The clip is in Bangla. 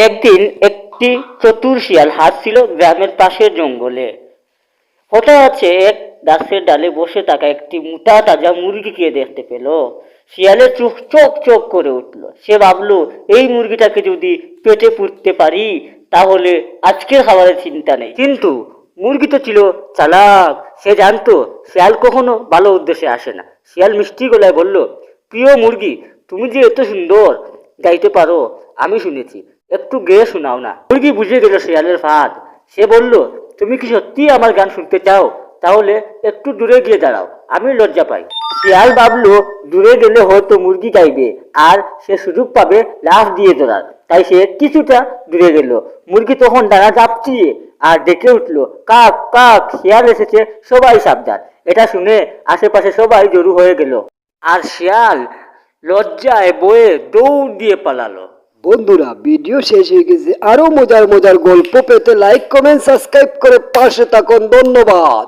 একদিন একটি চতুর শিয়াল হাঁটছিল গ্রামের পাশের জঙ্গলে। হঠাৎ সে এক গাছের ডালে বসে থাকা একটি মোটা তাজা মুরগিকে দেখতে পেল। শিয়ালের চোখ চোখ চোখ করে উঠল। সে ভাবলো, এই মুরগিটাকে যদি পেটে পুরতে পারি তাহলে আজকের খাবারের চিন্তা নেই। কিন্তু মুরগি তো ছিল চালাক। সে জানতো শিয়াল কখনো ভালো উদ্দেশ্যে আসে না। শিয়াল মিষ্টি গলায় বলল, প্রিয় মুরগি, তুমি যে এত সুন্দর গাইতে পারো আমি শুনেছি, একটু গেয়ে শোনাও না। মুরগি বুঝে গেল শিয়ালের ফাঁদ। সে বলল, তুমি কি সত্যি আমার গান শুনতে চাও? তাহলে একটু দূরে গিয়ে দাঁড়াও, আমি লজ্জা পাই। শিয়াল ভাবলো, দূরে গেলে হয়তো মুরগি গাইবে আর সে সুযোগ পাবে লাফ দিয়ে ধরার। তাই সে কিছুটা দূরে গেল। মুরগি তখন ডানা চাপচিয়ে আর ডেকে উঠলো, কাক কাক, শিয়াল এসেছে, সবাই সাবধান। এটা শুনে আশেপাশে সবাই জড়ো হয়ে গেল আর শিয়াল লজ্জায় বয়ে দৌড় দিয়ে পালালো। বন্ধুরা, ভিডিও শেষ হয়ে গেছে। আরো মজার মজার গল্প পেতে লাইক কমেন্ট সাবস্ক্রাইব করে পাশে থাকুন। ধন্যবাদ।